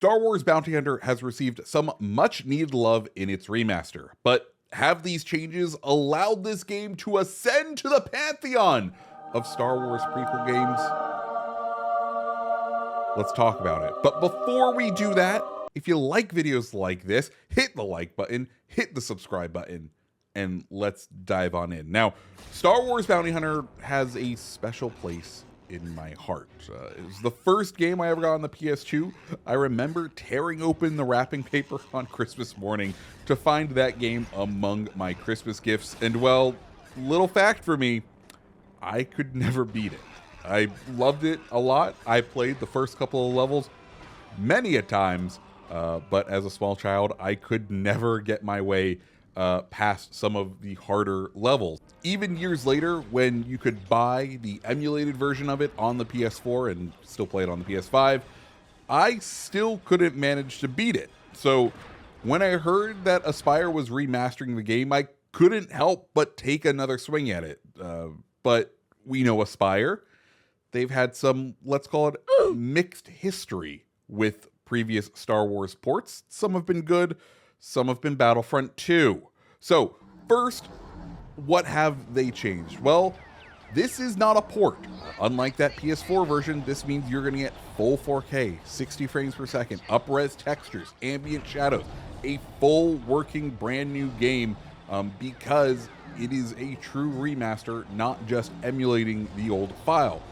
Star Wars Bounty Hunter has received some much needed love in its remaster, but have these changes allowed this game to ascend to the pantheon of Star Wars prequel games? Let's talk about it. But before we do that, if you like videos like this, hit the like button, hit the subscribe button, and let's dive on in. Now, Star Wars Bounty Hunter has a special place in my heart. It was the first game I ever got on the PS2. I remember tearing open the wrapping paper on Christmas morning to find that game among my Christmas gifts. And well, little fact for me, I could never beat it. I loved it a lot. I played the first couple of levels many a times, but as a small child, I could never get my way past some of the harder levels. Even years later, when you could buy the emulated version of it on the PS4 and still play it on the PS5, I still couldn't manage to beat it. So when I heard that Aspyr was remastering the game, I couldn't help but take another swing at it. But we know Aspyr. They've had some, let's call it, mixed history with previous Star Wars ports. Some have been good, some have been Battlefront 2. So, first, what have they changed? Well, this is not a port. Unlike that PS4 version, this means you're going to get full 4K, 60 frames per second, up-res textures, ambient shadows, a full working brand new game because it is a true remaster, not just emulating the old file.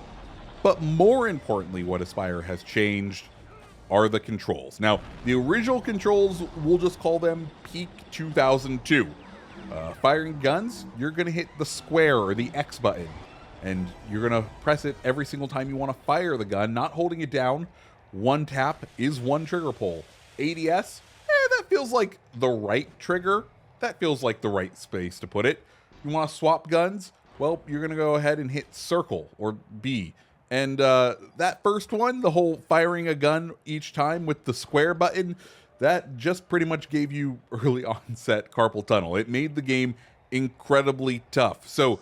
But more importantly, what Aspyr has changed are the controls. Now, the original controls, we'll just call them Peak 2002. Firing guns, you're going to hit the square or the X button, and you're going to press it every single time you want to fire the gun, not holding it down. One tap is one trigger pull. ADS, that feels like the right trigger. That feels like the right space to put it. You want to swap guns? Well, you're going to go ahead and hit circle or B. And that first one, the whole firing a gun each time with the square button, that just pretty much gave you early onset carpal tunnel. It made the game incredibly tough. So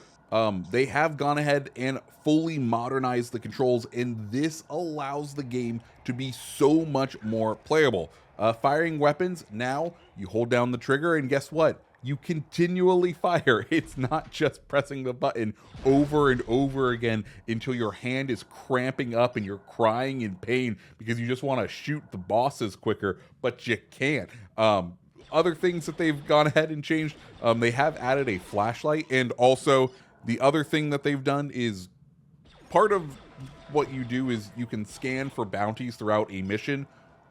they have gone ahead and fully modernized the controls, and this allows the game to be so much more playable. Firing weapons, now you hold down the trigger, and guess what? You continually fire. It's not just pressing the button over and over again until your hand is cramping up and you're crying in pain because you just want to shoot the bosses quicker, but you can't. Other things that they've gone ahead and changed, they have added a flashlight, and also the other thing that they've done is part of what you do is you can scan for bounties throughout a mission.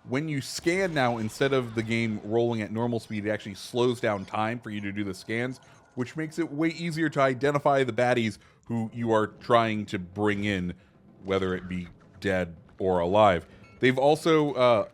When you scan now, instead of the game rolling at normal speed, it actually slows down time for you to do the scans, which makes it way easier to identify the baddies who you are trying to bring in, whether it be dead or alive. They've also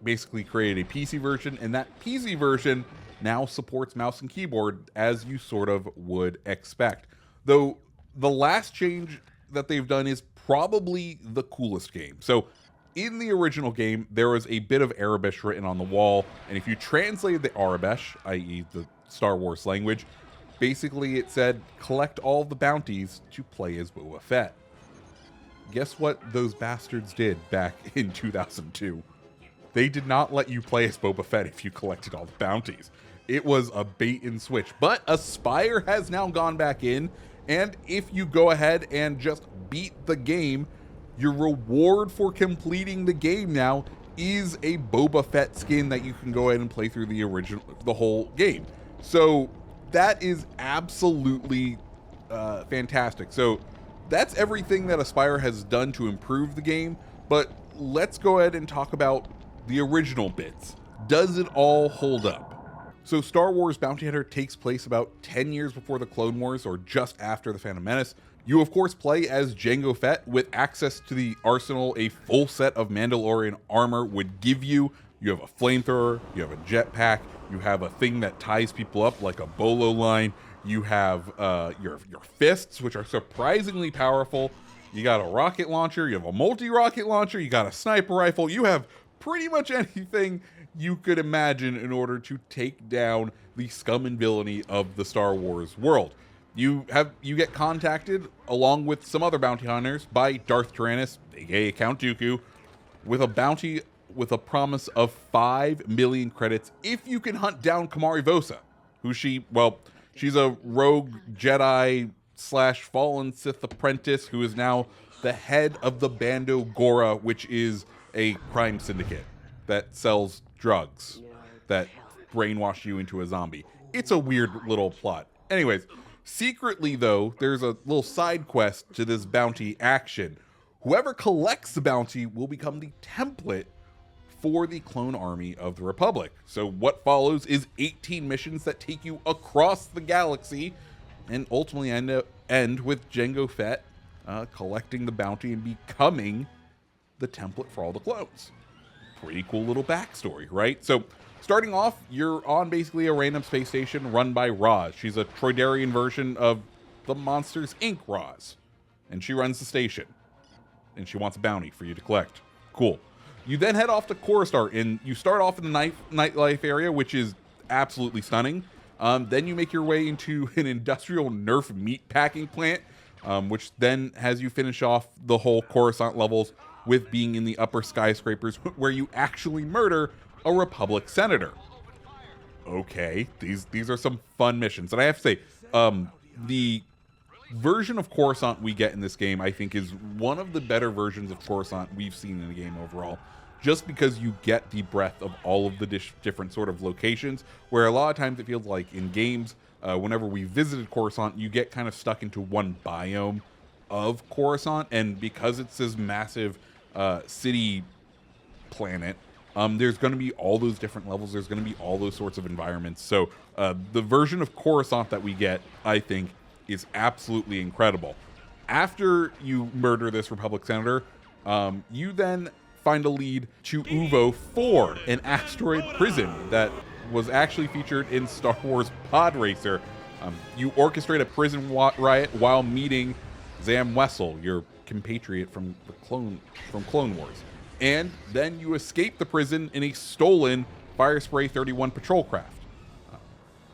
basically created a PC version, and that PC version now supports mouse and keyboard, as you sort of would expect. Though the last change that they've done is probably the coolest game. So in the original game, there was a bit of Arabish written on the wall, and if you translated the Arabish, i.e. the Star Wars language, basically it said, collect all the bounties to play as Boba Fett. Guess what those bastards did back in 2002? They did not let you play as Boba Fett if you collected all the bounties. It was a bait and switch, but Aspyr has now gone back in, and if you go ahead and just beat the game, your reward for completing the game now is a Boba Fett skin that you can go ahead and play through the whole game. So that is absolutely fantastic. So that's everything that Aspyr has done to improve the game, but let's go ahead and talk about the original bits. Does it all hold up? So Star Wars Bounty Hunter takes place about 10 years before the Clone Wars, or just after the Phantom Menace. You, of course, play as Jango Fett with access to the arsenal a full set of Mandalorian armor would give you. You have a flamethrower, you have a jetpack, you have a thing that ties people up like a bolo line, you have your fists, which are surprisingly powerful, you got a rocket launcher, you have a multi-rocket launcher, you got a sniper rifle, you have pretty much anything you could imagine in order to take down the scum and villainy of the Star Wars world. You get contacted, along with some other bounty hunters, by Darth Tyrannus, aka Count Dooku, with a bounty with a promise of 5 million credits if you can hunt down Kamari Vosa, who she's a rogue Jedi / fallen Sith apprentice who is now the head of the Bando Gora, which is a crime syndicate that sells drugs that brainwash you into a zombie. It's a weird little plot. Anyways, secretly though, there's a little side quest to this bounty action. Whoever collects the bounty will become the template for the clone army of the Republic. So what follows is 18 missions that take you across the galaxy and ultimately end with Jango Fett collecting the bounty and becoming the template for all the clones. Pretty cool little backstory, right? So starting off, you're on basically a random space station run by Roz. She's a Troidarian version of the Monsters, Inc. Roz. And she runs the station. And she wants a bounty for you to collect. Cool. You then head off to Coruscant, and you start off in the nightlife area, which is absolutely stunning. Then you make your way into an industrial Nerf meat packing plant, which then has you finish off the whole Coruscant levels with being in the upper skyscrapers, where you actually murder a Republic senator. Okay, these are some fun missions, and I have to say, the version of Coruscant we get in this game, I think, is one of the better versions of Coruscant we've seen in the game overall, just because you get the breadth of all of the different sort of locations, where a lot of times it feels like in games, whenever we visited Coruscant, you get kind of stuck into one biome of Coruscant, and because it's this massive city planet, there's going to be all those different levels, there's going to be all those sorts of environments. So the version of Coruscant that we get, I think, is absolutely incredible. After you murder this Republic senator, you then find a lead to Uvo 4, an asteroid prison that was actually featured in Star Wars Pod Racer. You orchestrate a prison riot while meeting Zam Wessel, your compatriot from Clone Wars. And then you escape the prison in a stolen Firespray 31 patrol craft.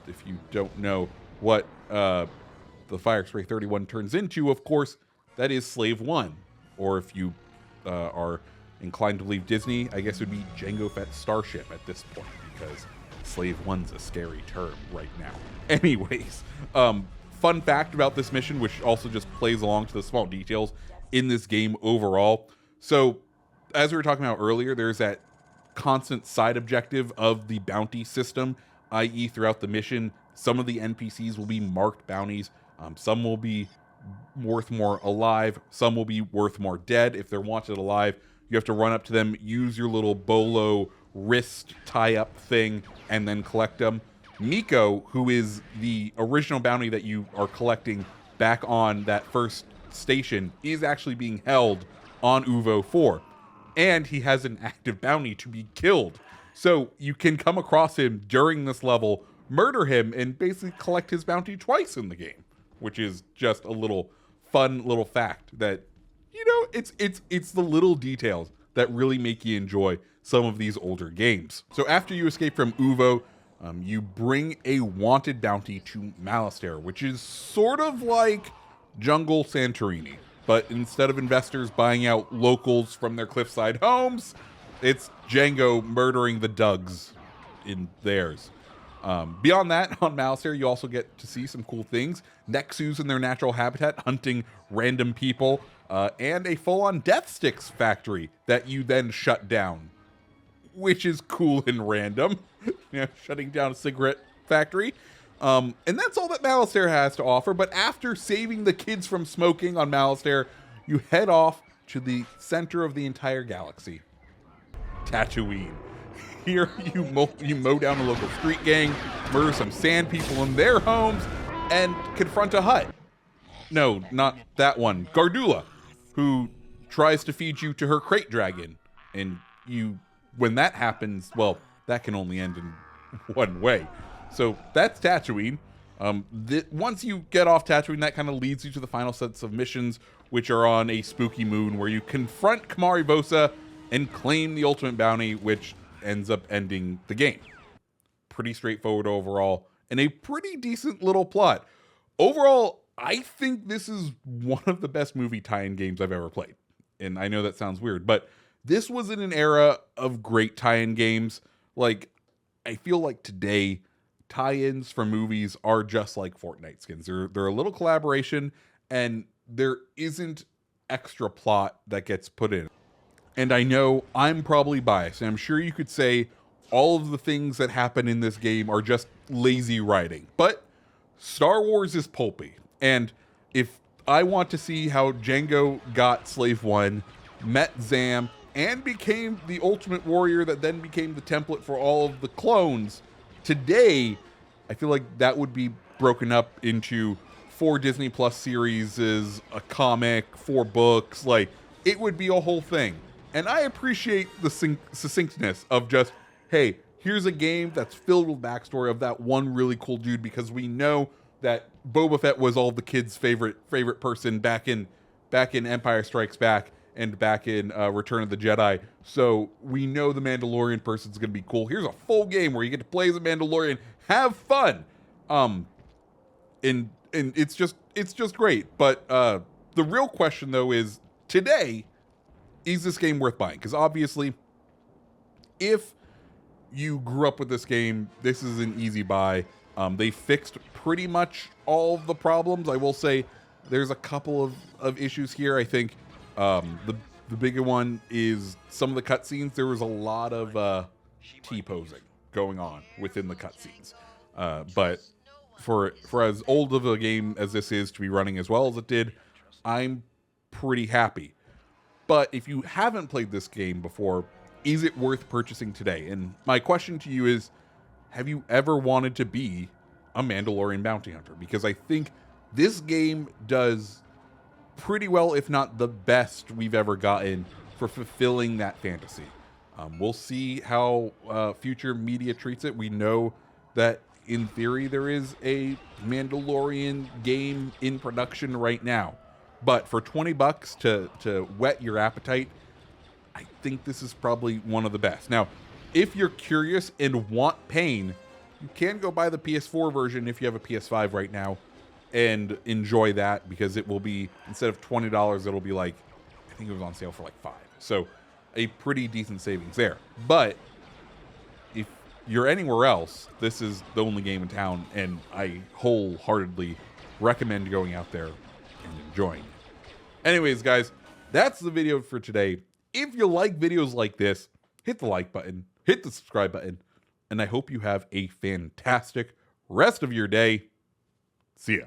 If you don't know what the Firespray 31 turns into, of course, that is Slave 1. Or if you are inclined to believe Disney, I guess it would be Jango Fett Starship at this point, because Slave 1's a scary term right now. Anyways, fun fact about this mission, which also just plays along to the small details in this game overall. So, as we were talking about earlier, there's that constant side objective of the bounty system, i.e. throughout the mission, some of the NPCs will be marked bounties. Some will be worth more alive. Some will be worth more dead. If they're wanted alive, you have to run up to them, use your little bolo wrist tie-up thing, and then collect them. Miko, who is the original bounty that you are collecting back on that first station, is actually being held on Uvo 4. And he has an active bounty to be killed. So you can come across him during this level, murder him, and basically collect his bounty twice in the game, which is just a little fun little fact that, you know, it's the little details that really make you enjoy some of these older games. So after you escape from Uvo, you bring a wanted bounty to Malastair, which is sort of like Jungle Santorini. But instead of investors buying out locals from their cliffside homes, it's Jango murdering the Dugs in theirs. Beyond that, on Malastair, you also get to see some cool things. Nexus in their natural habitat, hunting random people, and a full-on Death Sticks factory that you then shut down, which is cool and random. You know, shutting down a cigarette factory. And that's all that Malastair has to offer. But after saving the kids from smoking on Malastair, you head off to the center of the entire galaxy, Tatooine. Here you mow down a local street gang, murder some sand people in their homes, and confront a Hutt. No, not that one. Gardula, who tries to feed you to her crate dragon. And when that happens, well, that can only end in one way. So that's Tatooine. Once you get off Tatooine, that kind of leads you to the final sets of missions, which are on a spooky moon where you confront Kamari Vosa and claim the ultimate bounty, which ends up ending the game. Pretty straightforward overall, and a pretty decent little plot. Overall, I think this is one of the best movie tie-in games I've ever played. And I know that sounds weird, but this was in an era of great tie-in games. Like, I feel like today, tie-ins for movies are just like Fortnite skins. They're a little collaboration, and there isn't extra plot that gets put in. And I know I'm probably biased, and I'm sure you could say all of the things that happen in this game are just lazy writing. But Star Wars is pulpy. And if I want to see how Jango got Slave 1, met Zam, and became the ultimate warrior that then became the template for all of the clones, today, I feel like that would be broken up into 4 Disney Plus series, a comic, 4 books. Like, it would be a whole thing. And I appreciate the succinctness of just, hey, here's a game that's filled with backstory of that one really cool dude, because we know that Boba Fett was all the kids' favorite person back in Empire Strikes Back and back in Return of the Jedi. So we know the Mandalorian person's gonna be cool. Here's a full game where you get to play as a Mandalorian, have fun, and it's just great. But the real question though is, today, is this game worth buying? Because obviously, if you grew up with this game, this is an easy buy. They fixed pretty much all of the problems. I will say there's a couple of issues here. I think the bigger one is some of the cutscenes. There was a lot of T-posing going on within the cutscenes. But for as old of a game as this is to be running as well as it did, I'm pretty happy. But if you haven't played this game before, is it worth purchasing today? And my question to you is, have you ever wanted to be a Mandalorian bounty hunter? Because I think this game does pretty well, if not the best we've ever gotten for fulfilling that fantasy. We'll see how future media treats it. We know that in theory there is a Mandalorian game in production right now. But for $20 to whet your appetite, I think this is probably one of the best. Now, if you're curious and want pain, you can go buy the PS4 version if you have a PS5 right now and enjoy that, because it will be, instead of $20, it'll be like, I think it was on sale for like $5. So a pretty decent savings there. But if you're anywhere else, this is the only game in town, and I wholeheartedly recommend going out there and enjoying it. Anyways, guys, that's the video for today. If you like videos like this, hit the like button, hit the subscribe button, and I hope you have a fantastic rest of your day. See ya.